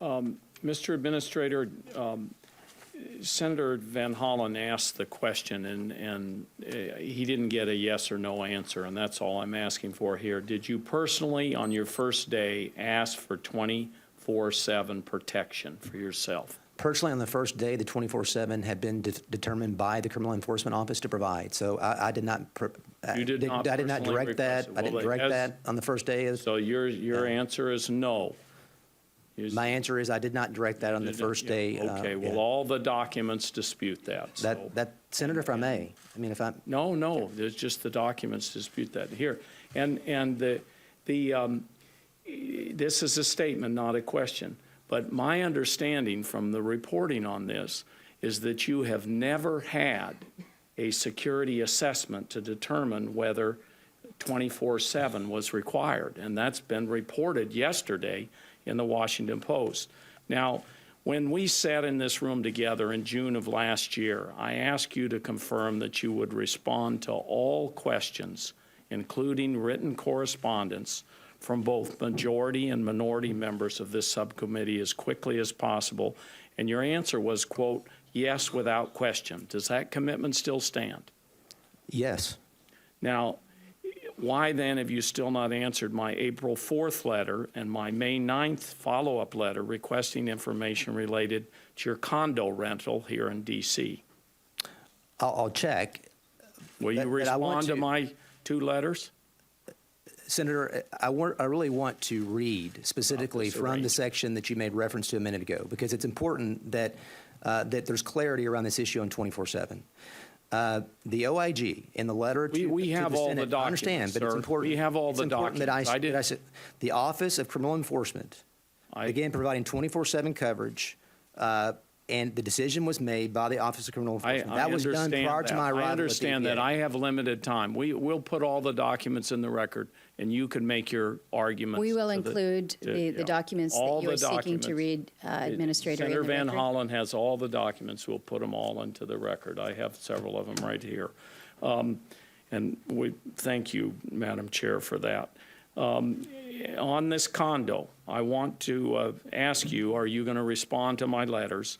Mr. Administrator, Senator Van Hollen asked the question, and he didn't get a yes or no answer, and that's all I'm asking for here. Did you personally, on your first day, ask for 24/7 protection for yourself? Personally, on the first day, the 24/7 had been determined by the Criminal Enforcement Office to provide. So I did not. You did not. I did not direct that. I didn't direct that on the first day. So your answer is no. My answer is I did not direct that on the first day. Okay. Well, all the documents dispute that. So. That Senator, if I may, I mean, if I. No. There's just the documents dispute that here, and this is a statement, not a question. But my understanding from the reporting on this is that you have never had a security assessment to determine whether 24/7 was required. And that's been reported yesterday in the Washington Post. Now, when we sat in this room together in June of last year, I asked you to confirm that you would respond to all questions, including written correspondence, from both majority and minority members of this subcommittee as quickly as possible. And your answer was, quote, yes, without question. Does that commitment still stand? Yes. Now, why then have you still not answered my April 4th letter and my May 9th follow-up letter requesting information related to your condo rental here in D.C.? I'll check. Will you respond to my two letters? Senator, I really want to read specifically from the section that you made reference to a minute ago, because it's important that that there's clarity around this issue on 24/7. The OIG in the letter we have all the documents. I understand, but it's important. We have all the documents. I said the Office of Criminal Enforcement began providing 24/7 coverage. And the decision was made by the Office of Criminal Enforcement. That was done prior to my arrival. I understand that. I have limited time. We'll put all the documents in the record, and you can make your arguments. We will include the documents that you are seeking to read, Administrator. Senator Van Hollen has all the documents. We'll put them all into the record. I have several of them right here. And we thank you, Madam Chair, for that. On this condo, I want to ask you, are you going to respond to my letters?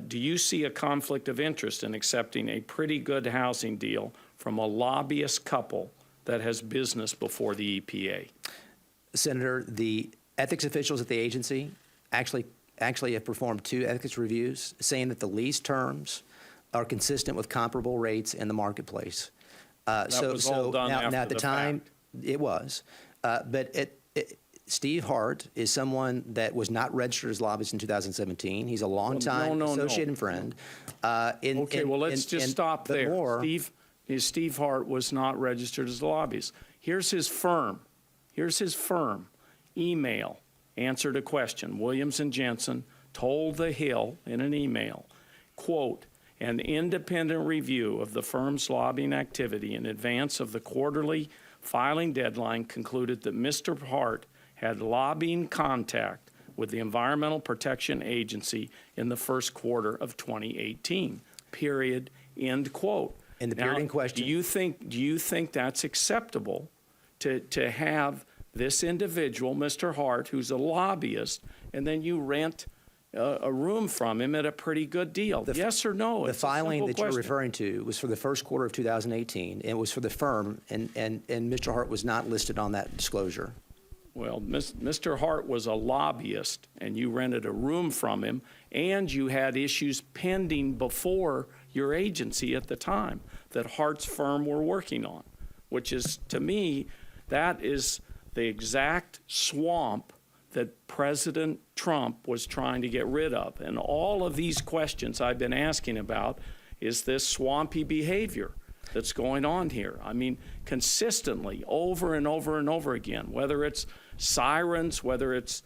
Do you see a conflict of interest in accepting a pretty good housing deal from a lobbyist couple that has business before the EPA? Senator, the ethics officials at the agency actually have performed 2 ethics reviews saying that the lease terms are consistent with comparable rates in the marketplace. That was all done after now at the time, fact. It was. But Steve Hart is someone that was not registered as lobbyist in 2017. He's a longtime associate and friend. Okay, well, let's just stop there. Steve Hart was not registered as a lobbyist. Here's his firm. Email, answer to question. Williams and Jensen told The Hill in an email, quote, an independent review of the firm's lobbying activity in advance of the quarterly filing deadline concluded that Mr. Hart had lobbying contact with the Environmental Protection Agency in the first quarter of 2018, period, end quote. In the period in question. Do you think that's acceptable to have this individual, Mr. Hart, who's a lobbyist, and then you rent a room from him at a pretty good deal? Yes or no? The filing that you're referring to was for the first quarter of 2018. It was for the firm, and Mr. Hart was not listed on that disclosure. Well, Mr. Hart was a lobbyist, and you rented a room from him, and you had issues pending before your agency at the time that Hart's firm were working on, which is, to me, that is the exact swamp that President Trump was trying to get rid of. And all of these questions I've been asking about is this swampy behavior that's going on here. I mean, consistently, over and over and over again, whether it's sirens, whether it's,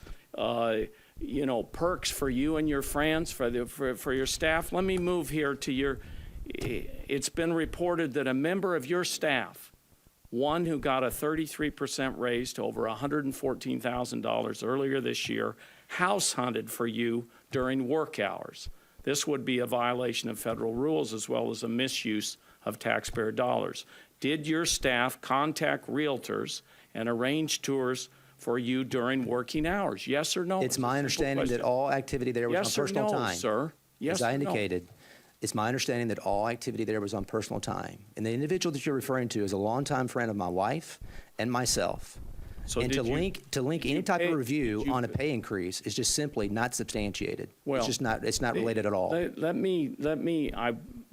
perks for you and your friends, for your staff. Let me move here to your, it's been reported that a member of your staff, one who got a 33% raise to over $114,000 earlier this year, house hunted for you during work hours. This would be a violation of federal rules as well as a misuse of taxpayer dollars. Did your staff contact realtors and arrange tours for you during working hours? Yes or no? It's my understanding that all activity there was on Yes or personal no, time. sir? Yes As I or no? indicated, it's my understanding that all activity there was on personal time. And the individual that you're referring to is a longtime friend of my wife and myself. So And to did you- link did you any type pay- of review did you- on a pay increase is just simply not substantiated. Well, It's just not, it's not related at all. Let me,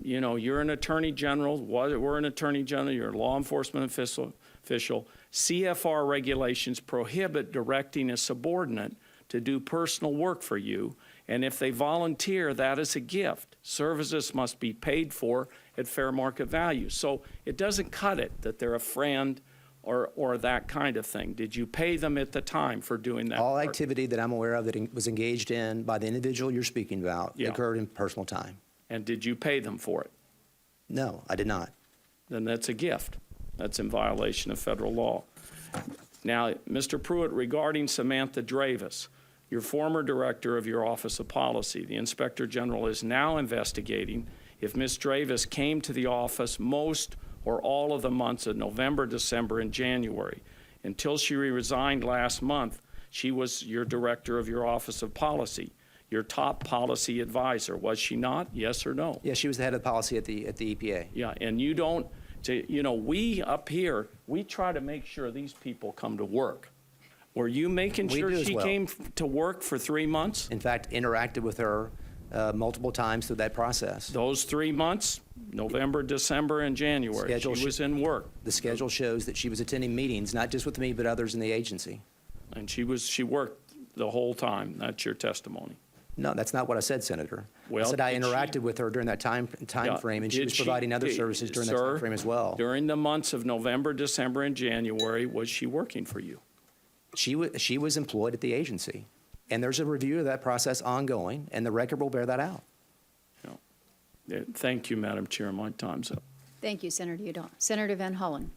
you're an attorney general, we're an attorney general, you're a law enforcement official. CFR regulations prohibit directing a subordinate to do personal work for you, and if they volunteer, that is a gift. Services must be paid for at fair market value. So it doesn't cut it that they're a friend or that kind of thing. Did you pay them at the time for doing that All work? activity that I'm aware of that was engaged in by the individual you're speaking about Yeah. occurred in personal time. And did you pay them for it? No, I did not. Then that's a gift. That's in violation of federal law. Now, Mr. Pruitt, regarding Samantha Dravis, your former director of your Office of Policy, the Inspector General is now investigating if Ms. Dravis came to the office most or all of the months of November, December, and January. Until she resigned last month, she was your director of your Office of Policy, your top policy advisor, was she not? Yes or no? Yeah, she was the head of policy at the EPA. Yeah, and you don't, we up here, we try to make sure these people come to work. Were you making We sure do as she well. came to work for 3 months? In fact, interacted with her multiple times through that process. Those 3 months, November, December, and January, she Schedule was in work. The schedule shows that she was attending meetings, not just with me, but others in the agency. And she worked the whole time. That's your testimony. No, that's not what I said, Senator. Well, I said I did she- interacted with her during that time Yeah, frame, and she did was providing other did- services during that sir, time frame as well. During the months of November, December, and January, was she working for you? She was employed at the agency, and there's a review of that process ongoing, and the record will bear that out. Thank you, Madam Chair. My time's up. Thank you, Senator Udall. Senator Van Hollen.